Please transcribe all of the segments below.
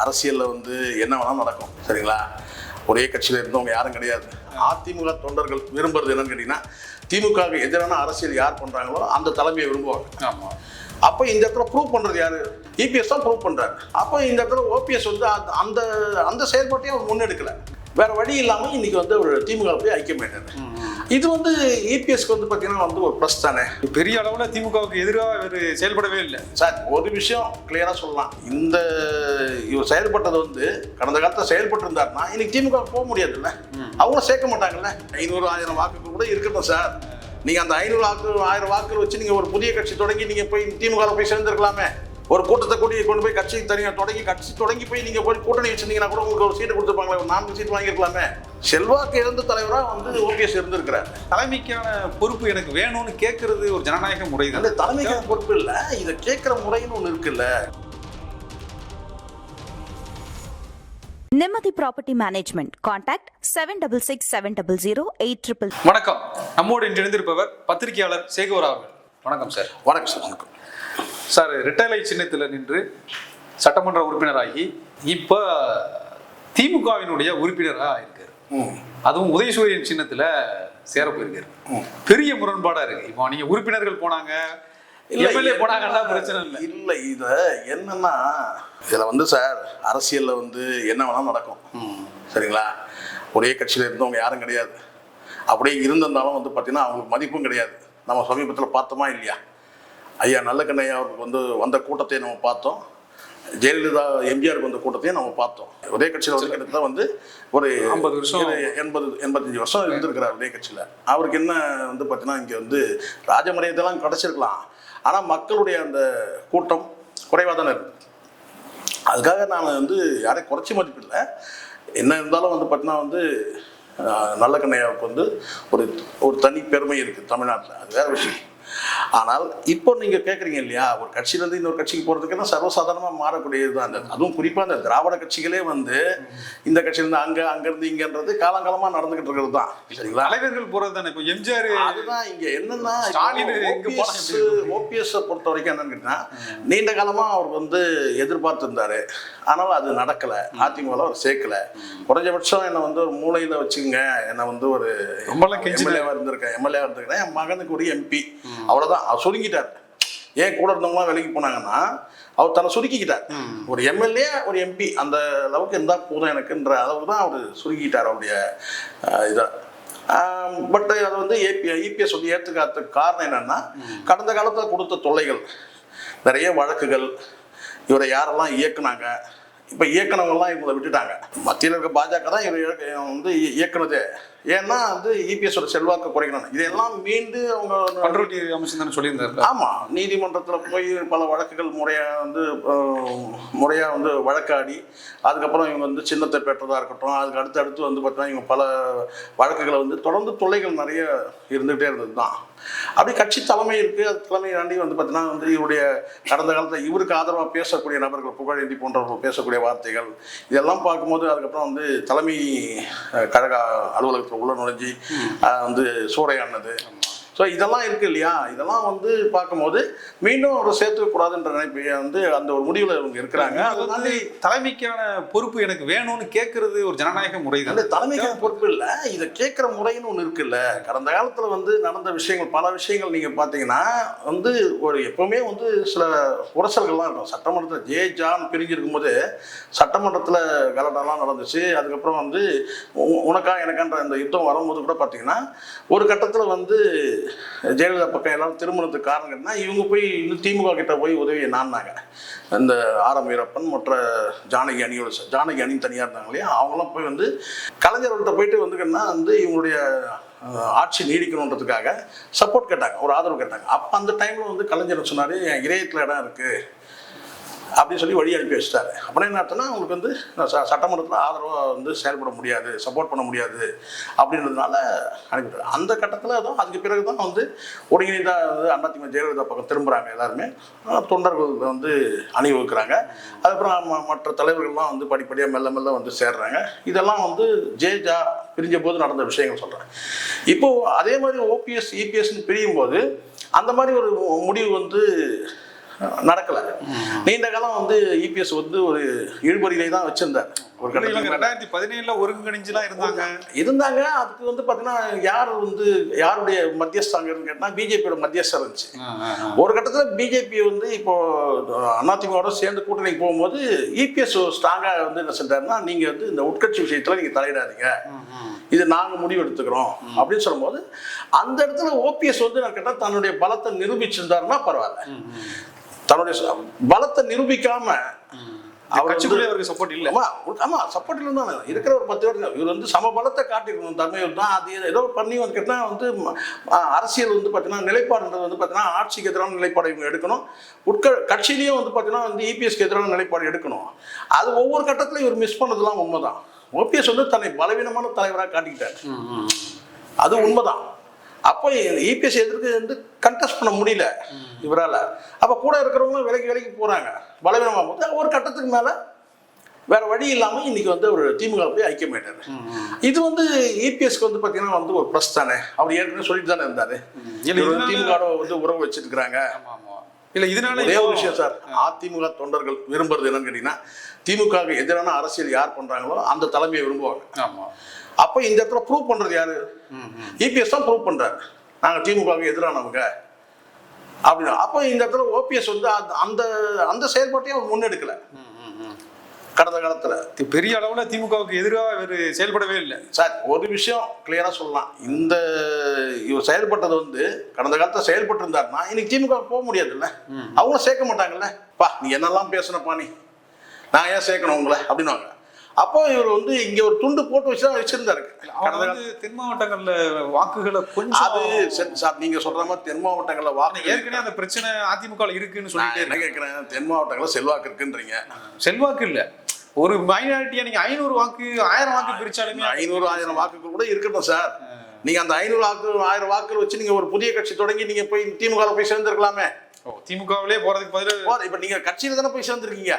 அரசியலில் வந்து என்ன வேணாலும் நடக்கும், சரிங்களா? ஒரே கட்சியில் இருந்தவங்க யாரும் கிடையாது. அதிமுக தொண்டர்கள் விரும்புறது என்னன்னு கேட்டிங்கன்னா, திமுகவுக்கு எதிரான அரசியல் யார் பண்ணுறாங்களோ அந்த தலைமையை விரும்புவாங்க. ஆமாம். அப்போ இந்த இடத்துல ப்ரூவ் பண்ணுறது யார்? இபிஎஸ் தான் ப்ரூவ் பண்ணுறாரு. அப்போ இந்த இடத்துல ஓபிஎஸ் வந்து அந்த அந்த செயல்பாட்டையும் அவர் முன்னெடுக்கலை. வேறு வழி இல்லாமல் இன்றைக்கி வந்து அவர் திமுக போய் ஐக்கியமாயிட்டார். இது வந்து இபிஎஸ்க்கு வந்து பார்த்தீங்கன்னா வந்து ஒரு ப்ளஸ் தானே. பெரிய அளவில் திமுகவுக்கு எதிராக இவர் செயல்படவே இல்லை சார். ஒரு விஷயம் கிளியராக சொல்லலாம், இந்த இவர் செயல்பட்டது வந்து கடந்த காலத்தில் செயல்பட்டு இருந்தாருன்னா இன்னைக்கு திமுக போக முடியாதுல்ல, அவங்களும் சேர்க்க மாட்டாங்கல்ல. 500-1000 வாக்குகள் கூட இருக்கட்டும் சார். நீங்கள் அந்த 500-1000 வாக்குகள் வச்சு நீங்கள் ஒரு புதிய கட்சி தொடங்கி நீங்கள் போய் திமுகவில் போய் சேர்ந்துருக்கலாமே. ஒரு கூட்டத்தை கொண்டு போய் கட்சி தனியாக தொடங்கி போய் நீங்கள் போய் கூட்டணி வச்சிருந்தீங்கன்னா கூட உங்களுக்கு ஒரு சீட்டு கொடுத்துருப்பாங்களே, ஒரு 4 சீட்டு வாங்கியிருக்கலாமே. செல்வாக்கு இழந்த தலைவராக வந்து ஓபிஎஸ் இருந்திருக்கிறார். தலைமைக்கான பொறுப்பு எனக்கு வேணும்னு கேட்கறது ஒரு ஜனநாயக முறை தான். அந்த தலைமைக்கான பொறுப்பு இல்லை, இதை கேட்குற முறைன்னு ஒன்று இருக்குல்ல. நிம்மதி ப்ராப்பர்ட்டி மேனேஜ்மெண்ட். கான்டாக்ட் 7667008800. வணக்கம். நம்மோடு இன்று இணைந்திருப்பவர் பத்திரிகையாளர் சேகர் அவர்கள். வணக்கம் சார். வணக்கம் சார். வணக்கம் சார். ரெட்டலை சின்னத்தில் நின்று சட்டமன்ற உறுப்பினராகி இப்போ திமுகவினுடைய உறுப்பினராக இருக்காரு. அதுவும் உதயசூரியன் சின்னத்தில் சேர போயிருக்காரு. பெரிய முரண்பாடாக இருக்கு. இப்போ நீங்க உறுப்பினர்கள் போனாங்க, எம்எல்ஏ போனாங்கன்னா பிரச்சனை இல்லை. இல்லை, இதை என்னன்னா இதில் வந்து சார் அரசியலில் வந்து என்ன வேணாலும் நடக்கும், சரிங்களா? ஒரே கட்சியில் இருந்தவங்க யாரும் கிடையாது. அப்படியே இருந்திருந்தாலும் வந்து பார்த்தீங்கன்னா அவங்களுக்கு மதிப்பும் கிடையாது. நம்ம சமீபத்தில் பார்த்தோமா இல்லையா? ஐயா நல்லக்கண்ணையா அவருக்கு வந்து வந்த கூட்டத்தை நம்ம பார்த்தோம். ஜெயலலிதா எம்ஜிஆருக்கு வந்த கூட்டத்தையும் நம்ம பார்த்தோம். ஒரே கட்சியில் வந்து கிட்டத்தட்ட வந்து ஒரு 50 வருஷம் 85 வருஷம் இருந்திருக்கிறார் ஒரே கட்சியில். அவருக்கு என்ன வந்து பார்த்தீங்கன்னா இங்கே வந்து ராஜமரியாதைலாம் கிடச்சிருக்கலாம், ஆனால் மக்களுடைய அந்த கூட்டம் குறைவாக தானே இருக்குது. அதுக்காக நான் வந்து யாரையும் குறைச்சி மதிப்பில்லை. என்ன இருந்தாலும் வந்து பார்த்தீங்கன்னா வந்து நல்லக்கண்ணையாவுக்கு வந்து ஒரு தனி பெருமை இருக்குது தமிழ்நாட்டில், அது வேறு விஷயம். ஆனால் இப்போ நீங்கள் கேட்குறீங்க இல்லையா, ஒரு கட்சியிலேருந்து இன்னொரு கட்சிக்கு போகிறதுக்குன்னா சர்வசாதாரணமாக மாறக்கூடியது தான். அதுவும் குறிப்பாக அந்த திராவிட கட்சிகளே வந்து இந்த கட்சியிலேருந்து அங்கேருந்து இங்கன்றது காலங்காலமாக நடந்துக்கிட்டு இருக்கிறது தான், சரிங்களா? தலைவர்கள் போகிறது தானே. இப்போ எம்ஜிஆர் அதுதான் இங்கே என்னென்னா ஓபிஎஸ்ஸை பொறுத்த வரைக்கும் என்னன்னு கேட்டிங்கன்னா, நீண்ட காலமாக அவர் வந்து எதிர்பார்த்துருந்தார். ஆனால் அது நடக்கலை. அதிமுகவில் அவர் சேர்க்கலை. குறைஞ்சபட்சம் என்னை வந்து ஒரு மூலையில் வச்சுக்கோங்க, என்னை வந்து ஒரு எம்எல்ஏவாக இருந்திருக்கேன், என் மகனுக்கு ஒரு எம்பி, அவ்வளோதான். அவர் சுருங்கிட்டார். ஏன் கூட இருந்தவங்களாம் வேலைக்கு போனாங்கன்னா அவர் தன்னை சுருக்கிக்கிட்டார். ஒரு எம்எல்ஏ ஒரு எம்பி அந்த அளவுக்கு இருந்தால் போதும் எனக்குன்ற அளவுக்கு தான் அவர் சுருக்கிட்டார் அவருடைய இதை. பட் அது வந்து இபிஎஸ் வந்து ஏற்றுக்காததுக்கு காரணம் என்னென்னா, கடந்த காலத்தில் கொடுத்த தொல்லைகள், நிறைய வழக்குகள், இவரை யாரெல்லாம் இயக்குனாங்க, இப்போ இயக்குனவங்கெல்லாம் இவங்களை விட்டுட்டாங்க. மத்தியில் இருக்க பாஜக தான் இவர் வந்து இயக்குனதே. ஏன்னா வந்து இபிஎஸோட செல்வாக்கு குறைக்கணும். இதெல்லாம் மீண்டு அவங்க பண்ருட்டி அமைச்சர் தானே சொல்லியிருந்தாரு. ஆமாம், நீதிமன்றத்தில் போய் பல வழக்குகள் முறையாக வந்து வழக்காடி அதுக்கப்புறம் இவங்க வந்து சின்னத்தை பெற்றதாக இருக்கட்டும், அதுக்கு அடுத்து வந்து பார்த்தீங்கன்னா இவங்க பல வழக்குகளை வந்து தொடர்ந்து தொல்லைகள் நிறைய இருந்துகிட்டே இருந்தது தான். அப்படி கட்சி தலைமை இருக்குது. அது தலைமை தாண்டி வந்து பார்த்தீங்கன்னா வந்து இவருடைய கடந்த காலத்தில் இவருக்கு ஆதரவாக பேசக்கூடிய நபர்கள், புகழேந்தி போன்றவர்கள் பேசக்கூடிய வார்த்தைகள், இதெல்லாம் பார்க்கும்போது அதுக்கப்புறம் வந்து தலைமை கழக அலுவலகத்தில் உள்ள நுழைஞ்சி வந்து சூறையானது. ஸோ இதெல்லாம் இருக்குது இல்லையா? இதெல்லாம் வந்து பார்க்கும்போது மீண்டும் அவர் சேர்த்துக்கூடாதுன்ற நினைப்பு வந்து அந்த ஒரு முடிவில் இவங்க இருக்கிறாங்க. அதனால தலைமைக்கான பொறுப்பு எனக்கு வேணும்னு கேட்கறது ஒரு ஜனநாயக முறை தான். அந்த தலைமைக்கான பொறுப்பு இல்லை, இதை கேட்குற முறைன்னு ஒன்று இருக்குல்ல. கடந்த காலத்தில் வந்து நடந்த விஷயங்கள், பல விஷயங்கள் நீங்கள் பார்த்தீங்கன்னா வந்து ஒரு எப்போவுமே வந்து சில உரசல்கள்லாம் இருக்கும். சட்டமன்றத்தில் ஜான் பிரிஞ்சிருக்கும் போது சட்டமன்றத்தில் கலட்டெல்லாம் நடந்துச்சு. அதுக்கப்புறம் வந்து உனக்கா எனக்கான்ற அந்த யுத்தம் வரும்போது கூட பார்த்தீங்கன்னா ஒரு கட்டத்தில் வந்து ஜெயலலிதா பக்கம் எல்லாரும் திருமணத்துக்கு காரணம்னா இவங்க போய் இன்னும் திமுக கிட்ட போய் உதவியை நான்னாங்க. இந்த ஆர்.எம். வீரப்பன் மற்ற ஜானகி அணியும் தனியாக இருந்தாங்க இல்லையா, அவங்களாம் போய் வந்து கலைஞர்கள்ட்ட போயிட்டு வந்துங்கன்னா வந்து இவங்களுடைய ஆட்சி நீடிக்கணுன்றதுக்காக சப்போர்ட் கேட்டாங்க, ஒரு ஆதரவு கேட்டாங்க. அப்போ அந்த டைமில் வந்து கலைஞர் சொன்னார், என் இதயத்தில் இடம் இருக்குது அப்படின்னு சொல்லி வழி அனுப்பி வச்சிட்டாரு. அப்படின்னா என்ன அர்த்தம்னா அவங்களுக்கு வந்து சட்டமன்றத்தில் ஆதரவாக வந்து செயல்பட முடியாது, சப்போர்ட் பண்ண முடியாது அப்படின்றதுனால அனுப்பிட்டாரு. அந்த கட்டத்தில் தான் அதுக்கு பிறகு தான் வந்து ஒருங்கிணைந்தா வந்து அதிமுக ஜெயலலிதா பக்கம் திரும்புகிறாங்க. எல்லாருமே தொண்டர்கள் வந்து அணிவகுக்கிறாங்க. அதுக்கப்புறம் மற்ற தலைவர்கள்லாம் வந்து படிப்படியாக மெல்ல மெல்ல வந்து சேர்றாங்க. இதெல்லாம் வந்து ஜா பிரிஞ்ச போது நடந்த விஷயங்கள் சொல்கிறேன். இப்போது அதே மாதிரி ஓபிஎஸ் இபிஎஸ்ன்னு பிரியும் போது அந்த மாதிரி ஒரு முடிவு வந்து நடக்கல. நீண்ட காலம் வந்து இபிஎஸ் வந்து ஒரு இழுபறியிலே தான் வச்சிருந்தார். ஒரு கட்டத்தில் 2017 ஒருங்கிணைஞ்சுலாம் இருந்தாங்க. அதுக்கு வந்து பார்த்தீங்கன்னா யாருடைய மத்தியஸ்தாங்கன்னு கேட்டால் பிஜேபியோட மத்தியஸ்தம் இருந்துச்சு. ஒரு கட்டத்தில் பிஜேபி வந்து இப்போ அதிமுகவோட சேர்ந்து கூட்டணிக்கு போகும்போது இபிஎஸ் ஸ்ட்ராங்காக வந்து என்ன சொல்றாருன்னா, நீங்க வந்து இந்த உட்கட்சி விஷயத்துல நீங்க தலையிடாதீங்க, இது நாங்க முடிவு எடுத்துக்கிறோம் அப்படின்னு சொல்லும்போது அந்த இடத்துல ஓபிஎஸ் வந்து நான் கேட்டால் தன்னுடைய பலத்தை நிரூபிச்சிருந்தாருன்னா பரவாயில்ல. தன்னுடைய பலத்தை நிரூபிக்காம அவருக்கு சப்போர்ட் இல்லை. ஆமா சப்போர்ட் இல்லைன்னு இருக்கிற ஒரு 10 வருஷம் இவர் வந்து சம பலத்தை காட்டிருக்கணும். தன்மையூர் தான் அது ஏதோ பண்ணி வந்து கேட்டால் வந்து அரசியல் வந்து பார்த்தீங்கன்னா நிலைப்பாடுன்றது வந்து பார்த்தீங்கன்னா ஆட்சிக்கு எதிரான நிலைப்பாடு இவங்க எடுக்கணும். கட்சியிலையும் வந்து பார்த்தீங்கன்னா வந்து இபிஎஸ்க்கு எதிரான நிலைப்பாடு எடுக்கணும். அது ஒவ்வொரு கட்டத்திலும் இவர் மிஸ் பண்ணதெல்லாம் உண்மைதான். ஓபிஎஸ் வந்து தன்னை பலவீனமான தலைவராக காட்டிக்கிட்டார், அது உண்மைதான். அப்போ இபிஎஸ் எதிர்க்கு வந்து கண்டெஸ்ட் பண்ண முடியல இவரால். அப்போ கூட இருக்கிறவங்களும் விலைக்கு போகிறாங்க பலவீனமாக போது. ஒரு கட்டத்துக்கு மேலே வேற வழி இல்லாமல் இன்னைக்கு வந்து அவர் திமுக போய் ஐக்கியமாயிட்டாரு. இது வந்து இபிஎஸ்க்கு வந்து பார்த்தீங்கன்னா வந்து ஒரு ப்ளஸ் தானே. அவர் ஏற்கனவே சொல்லிட்டு தானே இருந்தாரு திமுக வந்து உறவு வச்சிருக்கிறாங்க. இல்லை இதனால ஒரே ஒரு விஷயம் சார், அதிமுக தொண்டர்கள் விரும்புறது என்னன்னு கேட்டீங்கன்னா, திமுகவுக்கு எதிரான அரசியல் யார் பண்றாங்களோ அந்த தலைமையை விரும்புவாங்க. அப்போ இந்த இடத்துல ப்ரூவ் பண்றது யாரு? இபிஎஸ் தான் ப்ரூவ் பண்றாரு நாங்க திமுகவுக்கு எதிரானவங்க அப்படின்னு. அப்போ இந்த இடத்துல ஓபிஎஸ் வந்து அந்த அந்த செயல்பாட்டையும் அவர் முன்னெடுக்கல. கடந்த காலத்துல பெரிய அளவுல திமுகவுக்கு எதிராக செயல்படவே இல்லை சார். ஒரு விஷயம் கிளியரா சொல்லலாம், இந்த இவர் செயல்பட்டது வந்து கடந்த காலத்துல செயல்பட்டு இருந்தாருன்னா இன்னைக்கு திமுக போக முடியாது இல்ல, அவங்களும் சேர்க்க மாட்டாங்கல்ல. பா நீ என்னெல்லாம் பேசுனப்பா, நான் ஏன் சேர்க்கணும் உங்களை அப்படின்னுவாங்க. அப்போ இவர் வந்து இங்க ஒரு துண்டு போட்டு வச்சுதான் வச்சிருந்தாரு. தென் மாவட்டங்கள்ல வாக்குகளை கொஞ்சம் அது சார் நீங்க சொல்ற மாதிரி தென் மாவட்டங்கள்ல வாக்கு ஏற்கனவே அந்த பிரச்சனை அதிமுக இருக்குன்னு சொல்லிட்டு என்ன கேட்கிறேன், தென் மாவட்டங்கள்ல செல்வாக்கு இருக்குன்றீங்க. செல்வாக்கு இல்ல, ஒரு மைனாரிட்டியா நீங்க 500 வாக்கு 1000 வாக்கு பிரிச்சாலுமே 500-1000 வாக்குகள் கூட இருக்கட்டும் சார். நீங்க அந்த 500 வாக்கு 1000 வாக்குகள் வச்சு நீங்க ஒரு புதிய கட்சி தொடங்கி நீங்க போய் திமுக போய் சேர்ந்துருக்கலாமே. திமுகவிலே போறதுக்கு பதிலா இப்ப நீங்க கட்சியில தானே போய் சேர்ந்துருக்கீங்க.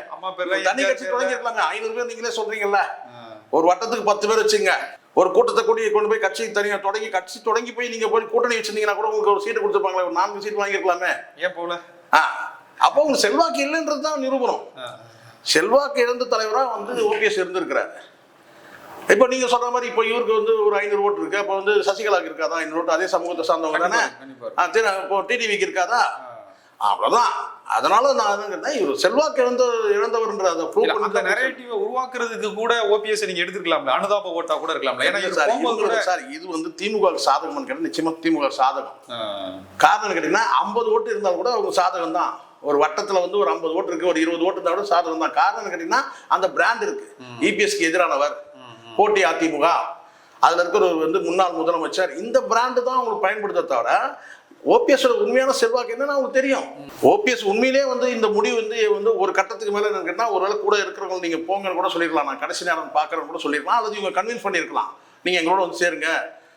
தனி கட்சி தொடங்கி இருக்கலாங்க. 500 பேர் நீங்களே சொல்றீங்கல்ல, ஒரு வட்டத்துக்கு 10 பேர் வச்சுங்க, ஒரு கூட்டத்தை கூட்டி கொண்டு போய் கட்சி தனியா கட்சி தொடங்கி போய் நீங்க போய் கூட்டணி வச்சிருந்தீங்கன்னா கூட உங்களுக்கு ஒரு சீட்டு கொடுத்துருப்பாங்களே, ஒரு 4 சீட் வாங்கிருக்கலாமே. ஏன் போல? அப்போ உங்க செல்வாக்கு இல்லைன்றதுதான் நிரூபணம். செல்வாக்கு இழந்த தலைவரா வந்து ஓபிஎஸ் இருந்திருக்கிறாரு. இப்போ நீங்க சொல்ற மாதிரி இப்போ இவருக்கு வந்து ஒரு 500 ஓட்டு இருக்கு, அப்போ வந்து சசிகலாவுக்கு இருக்காதா 500 ஓட்டு? அதே சமூகத்தை சார்ந்தவங்க தானே. இப்போ டிடிவிக்கு இருக்காதா? அவ்வளவுதான். அதனால நான் என்ன இவர் செல்வாக்கு இழந்தவர்ன்ற அதை ப்ரூவ் பண்ணி அந்த நரேட்டிவை உருவாக்குறதுக்கு கூட ஓபிஎஸ் நீங்க எடுத்துக்கலாம்ல, அனுதாப ஓட்டா கூட இருக்கலாம்ல. ஏன்னா சார் இது வந்து திமுக சாதகம் கேட்டா நிச்சயமா திமுக சாதகம். காரணம் கேட்டீங்கன்னா 50 ஓட்டு இருந்தாலும் கூட அவங்க சாதகம் தான். ஒரு வட்டத்துல வந்து ஒரு 50 ஓட்டு இருக்கு, ஒரு 20 ஓட்டு இருந்தாலும் சாதகம் தான். காரணம் கேட்டீங்கன்னா அந்த பிராண்ட் இருக்கு. இபிஎஸ்க்கு எதிரானவர், போட்டி அதிமுக, அதுல இருக்கிற வந்து முன்னாள் முதலமைச்சர், இந்த பிராண்டு தான் அவங்களுக்கு பயன்படுத்த தவிர ஓபிஎஸோட உண்மையான செல்வாக்கு என்னன்னு அவங்களுக்கு தெரியும். ஓபிஎஸ் உண்மையிலே வந்து இந்த முடிவு வந்து ஒரு கட்டத்துக்கு மேல என்னன்னு கேட்டா ஒருவேளை கூட இருக்கிறவங்க நீங்க போங்கன்னு கூட சொல்லிருக்கலாம், நான் கடைசி நேரம் பாக்குறேன்னு கூட சொல்லிருக்கலாம், அல்லது இவங்க கன்வின்ஸ் பண்ணிருக்கலாம் நீங்க எங்களோட வந்து சேருங்க,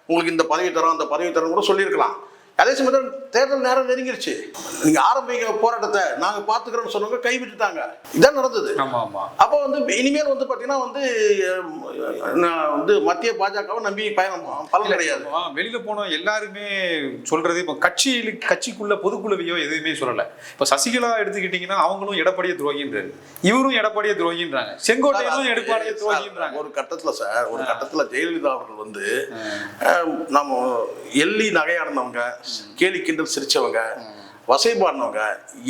உங்களுக்கு இந்த பதவி தரோம் அந்த பதவி தரோம் கூட சொல்லியிருக்கலாம். அதே சமயத்தில் தேர்தல் நேரம் நெருங்கிருச்சு, நீங்க ஆரம்பிங்க போராட்டத்தை நாங்க பாத்துக்கிறோம்னு சொன்னவங்க கைவிட்டுட்டாங்க. இதான் நடந்தது. அப்போ வந்து இனிமேல் வந்து பாத்தீங்கன்னா வந்து மத்திய பாஜகவை நம்பி பலன் கிடையாது. வெளியில போன எல்லாருமே சொல்றது இப்ப கட்சிக்குள்ள பொதுக்குழுவையோ எதுவுமே சொல்லல. இப்ப சசிகலா எடுத்துக்கிட்டீங்கன்னா அவங்களும் எடப்பாடிய துரோகின்றாரு, இவரும் எடப்பாடிய துரோகின்றாங்க, செங்கோட்டையனும் எடப்பாடிய துரோகின்றாங்க. ஒரு கட்டத்துல சார், ஒரு கட்டத்துல ஜெயலலிதா அவர்கள் வந்து நம்ம எள்ளி நகையாடினவங்க, கேலி கிண்டல் சிரிச்சவங்க, வசைபாடினவங்க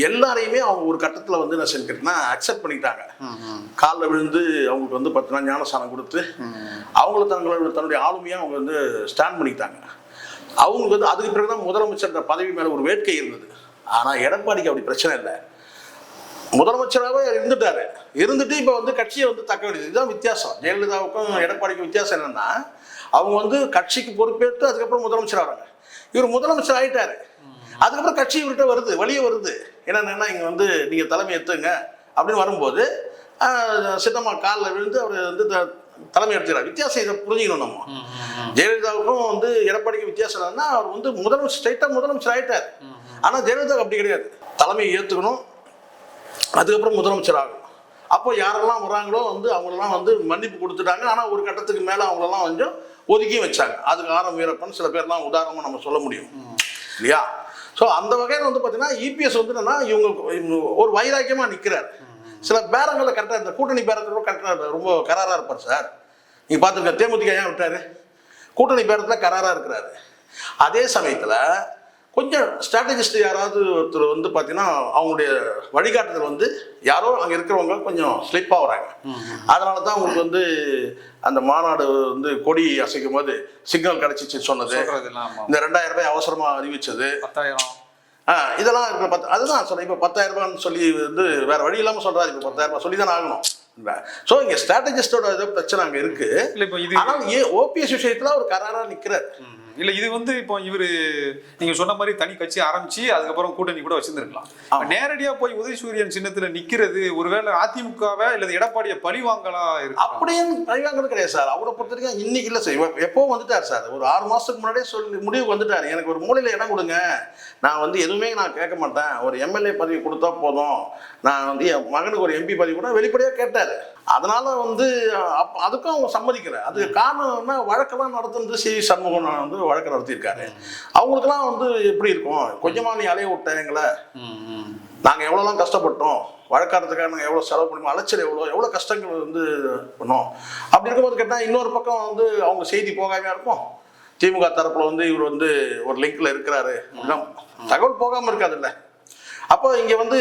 எல்லாரையுமே அவங்க ஒரு கட்டத்தில் வந்து என்ன செஞ்சுக்கிட்டா அக்செப்ட் பண்ணிட்டாங்க. காலில் விழுந்து அவங்களுக்கு வந்து 10 நாள் ஞானஸ்தானம் கொடுத்து அவங்கள தன்னுடைய ஆளுமையாக அவங்க வந்து ஸ்டாண்ட் பண்ணிக்கிட்டாங்க. அவங்களுக்கு வந்து அதுக்கு பிறகுதான் முதலமைச்சர் பதவி மேலே ஒரு வேட்கை இருந்தது. ஆனால் எடப்பாடிக்கு அப்படி பிரச்சனை இல்லை, முதலமைச்சராகவே இருந்துட்டு இப்போ வந்து கட்சியை வந்து தக்க வேண்டியது. இதுதான் வித்தியாசம். ஜெயலலிதாவுக்கும் எடப்பாடிக்கும் வித்தியாசம் என்னன்னா, அவங்க வந்து கட்சிக்கு பொறுப்பேற்று அதுக்கப்புறம் முதலமைச்சர் ஆகிறாங்க. இவர் முதலமைச்சர் ஆயிட்டாரு, அதுக்கப்புறம் கட்சி இவர்கிட்ட வருது, வெளியே வருது. என்னன்னா இங்க வந்து நீங்க தலைமை எடுத்துங்க அப்படின்னு வரும்போது சின்னம்மா காலில் விழுந்து அவர் வந்து தலைமை எடுத்துக்கிறார். வித்தியாசம் இதை புரிஞ்சுக்கணும் நம்ம. ஜெயலலிதாவுக்கும் வந்து எடப்பாடிக்கும் வித்தியாசம் என்னன்னா, அவர் வந்து முதலமைச்சர் ஸ்ட்ரைட்டா முதலமைச்சர் ஆயிட்டார். ஆனா ஜெயலலிதா அப்படி கிடையாது, தலைமையை ஏற்றுக்கணும் அதுக்கப்புறம் முதலமைச்சர் ஆகணும். அப்போ யாரெல்லாம் வராங்களோ வந்து அவங்களெல்லாம் வந்து மன்னிப்பு கொடுத்துட்டாங்க. ஆனால் ஒரு கட்டத்துக்கு மேலே அவங்களெல்லாம் கொஞ்சம் ஒதுக்கியும் வச்சாங்க. அதுக்கு ஆரம் வீரப்பன் சில பேர்லாம் உதாரணமாக நம்ம சொல்ல முடியும் இல்லையா? ஸோ அந்த வகையில் வந்து பார்த்தீங்கன்னா இபிஎஸ் வந்து என்னன்னா இவங்க ஒரு வைராக்கியமாக நிற்கிறார். சில பேரங்களில் கரெக்டாக இந்த கூட்டணி பேரத்தில் கரெக்டாக ரொம்ப கராராக இருப்பார் சார். நீங்கள் பார்த்துருக்க தேமுதிக ஏன் விட்டார்? கூட்டணி பேரத்தில் கராராக இருக்கிறாரு. அதே சமயத்தில் கொஞ்சம் ஸ்ட்ராட்டஜிஸ்ட் யாராவது ஒருத்தர் வந்து பார்த்தீங்கன்னா அவங்களுடைய வழிகாட்டுதல் வந்து யாரோ அங்கே இருக்கிறவங்க கொஞ்சம் ஸ்லிப் ஆகுறாங்க. அதனால தான் உங்களுக்கு வந்து அந்த மாநாடு வந்து கொடி அசைக்கும் போது சிக்னல் கிடைச்சிச்சு சொன்னது, இந்த 2000 ரூபாய் அவசரமாக அறிவிச்சது, 10,000 இதெல்லாம் இருக்கிற அதுதான் சொன்னேன். இப்போ 10,000 ரூபான்னு சொல்லி வந்து வேற வழி இல்லாமல் சொல்றாரு. இப்போ 10,000 ரூபாய் சொல்லி தானே ஆகணும். ஸோ இங்கே ஸ்ட்ராட்டஜிஸ்டோட ஏதோ பிரச்சனை அங்கே இருக்கு. ஆனால் ஓபிஎஸ் விஷயத்துல ஒரு கராரா நிற்கிறார். இல்ல இது வந்து இப்போ இவரு நீங்க சொன்ன மாதிரி தனி கட்சி ஆரம்பிச்சு அதுக்கப்புறம் கூட்டணி கூட வச்சிருந்திருக்கலாம். நேரடியா போய் உதயசூரியன் சின்னத்துல நிக்கிறது ஒருவேளை அதிமுகவை இல்லது எடப்பாடியை பழி வாங்கலா இருக்கு? அப்படியும் பழி வாங்கறது கிடையாது சார். அவரை பொறுத்த வரைக்கும் இன்னைக்கு இல்லை சார், எப்போ வந்துட்டார் சார். ஒரு 6 மாசத்துக்கு முன்னாடியே சொல்லி முடிவுக்கு வந்துட்டாரு. எனக்கு ஒரு மூலையில இடம் கொடுங்க, நான் வந்து எதுவுமே நான் கேட்க மாட்டேன், ஒரு எம்எல்ஏ பதவி கொடுத்தா போதும், நான் வந்து என் மகனுக்கு ஒரு எம்பி பதவி கூட வெளிப்படையாக கேட்டாரு. அதனால வந்து அதுக்கும் அவங்க சம்மதிக்கல. அதுக்கு காரணம் என்ன, வழக்கெல்லாம் நடத்துறது சி சண்முகம் வந்து வழக்கு நடத்தியிருக்காரு. அவங்களுக்குலாம் வந்து எப்படி இருக்கும், கொஞ்சமா நீ அலைய விட்ட எங்களை, நாங்கள் எவ்வளோலாம் கஷ்டப்பட்டோம், வழக்காடுறதுக்காக நாங்கள் எவ்வளோ செலவு பண்ணுவோம், அலைச்சல் எவ்வளோ கஷ்டங்கள் வந்து பண்ணோம். அப்படி இருக்கும்போது கேட்டால் இன்னொரு பக்கம் வந்து அவங்க செய்தி போகாமையா இருக்கும். திமுக தரப்புல வந்து இவர் வந்து ஒரு லிங்க்ல இருக்கிறாரு, தகவல் போகாமல் இருக்காதுல்ல. அப்போ இங்கே வந்து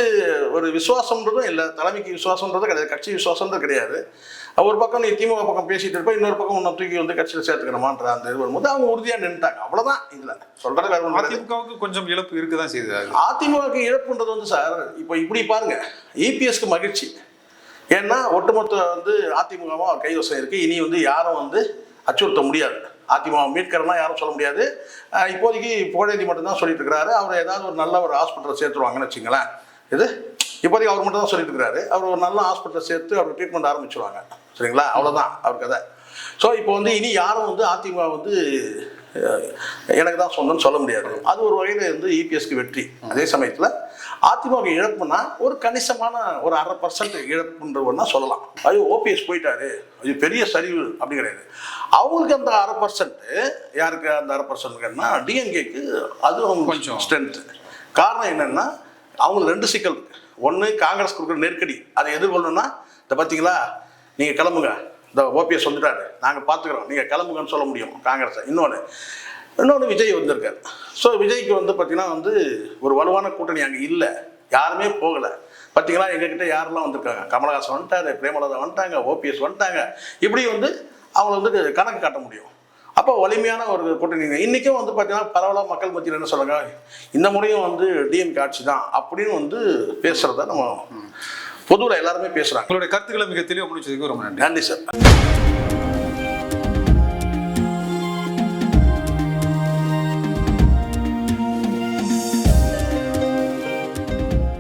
ஒரு விசுவாசம்ன்றதும் இல்லை, தலைமைக்கு விசுவாசம்ன்றதும் கிடையாது, கட்சி விசுவாசம்ன்றது கிடையாது. ஒரு பக்கம் நீ திமுக பக்கம் பேசிட்டு இருப்ப, இன்னொரு பக்கம் உன்னை தூக்கி வந்து கட்சியில் சேர்த்துக்கணுமான்ற அந்த இது வரும்போது அவங்க உறுதியாக நின்றுட்டாங்க. அவ்வளோதான். இதில் சொல்றது வேற ஒன்றும். அதிமுகவுக்கு கொஞ்சம் இழப்பு இருக்குதான் செய்யுது. அதிமுகவுக்கு இழப்புன்றது வந்து சார் இப்போ இப்படி பாருங்க, இபிஎஸ்க்கு மகிழ்ச்சி. ஏன்னா ஒட்டுமொத்த வந்து அதிமுகவும் அவர் கைவசம் இருக்கு. இனி வந்து யாரும் வந்து அச்சுறுத்த முடியாது, அதிமுக மீட்கிறலாம் யாரும் சொல்ல முடியாது. இப்போதைக்கு புகழேந்தி மட்டும்தான் சொல்லிட்டு இருக்கிறாரு. அவர் ஏதாவது ஒரு நல்ல ஒரு ஹாஸ்பிட்டலை சேர்த்துருவாங்கன்னு வச்சுங்களேன். இது இப்போதைக்கு அவர் மட்டும் தான் சொல்லிட்டு இருக்கிறாரு. அவர் ஒரு நல்ல ஹாஸ்பிட்டலை சேர்த்து அவர் ட்ரீட்மெண்ட் ஆரம்பிச்சிருவாங்க. சரிங்களா, அவ்வளோதான் அவர் கதை. ஸோ இப்போ வந்து இனி யாரும் வந்து அதிமுக வந்து எனக்கு தான் சொந்தம்னு சொல்ல முடியாது. அது ஒரு வகையில் வந்து இபிஎஸ்க்கு வெற்றி. அதே சமயத்தில் அதிமுக இழப்புனா ஒரு கணிசமான ஒரு 1/2% இழப்புன்றவன்னா சொல்லலாம். ஐயோ ஓபிஎஸ் போயிட்டாரு, அது பெரிய சரிவு அப்படி கிடையாது. அவங்களுக்கு அந்த 1/2%, யாருக்கு அந்த 1/2%ன்னா டிஎம்கேக்கு அது அவங்க கொஞ்சம் ஸ்ட்ரென்த்து. காரணம் என்னன்னா அவங்களுக்கு 2 சிக்கல். ஒன்று, காங்கிரஸ் கொடுக்குற நெருக்கடி, அதை எதிர்கொள்ளணும்னா இந்த பார்த்தீங்களா நீங்கள் கிளம்புங்க, இந்த ஓபிஎஸ் வந்துட்டாரு, நாங்கள் பார்த்துக்குறோம், நீங்கள் கிளம்புங்கன்னு சொல்ல முடியும் காங்கிரஸை. இன்னொன்று விஜய் வந்திருக்காரு. ஸோ விஜய்க்கு வந்து பார்த்தீங்கன்னா வந்து ஒரு வலுவான கூட்டணி அங்கே இல்லை, யாருமே போகலை. பார்த்தீங்களா எங்ககிட்ட யாரெல்லாம் வந்திருக்காங்க, கமலஹாசன் வந்துட்டாரு, பிரேமலதா வந்துட்டாங்க, ஓபிஎஸ் வந்துட்டாங்க. இப்படி வந்து அவங்களை வந்து கணக்கு காட்ட முடியும். அப்போ வலிமையான ஒரு கூட்டணி. இன்றைக்கும் வந்து பார்த்தீங்கன்னா பரவலாக மக்கள் மத்தியில் என்ன சொல்லுங்க, இந்த முறையும் வந்து டிஎம்கே ஆட்சி தான் அப்படின்னு வந்து பேசுகிறத நம்ம பொதுவில் எல்லாருமே பேசுகிறாங்க. உங்களுடைய கருத்துக்களை மிக தெளிவாக முடிச்சதுக்கு ரொம்ப நன்றி. நன்றி சார்.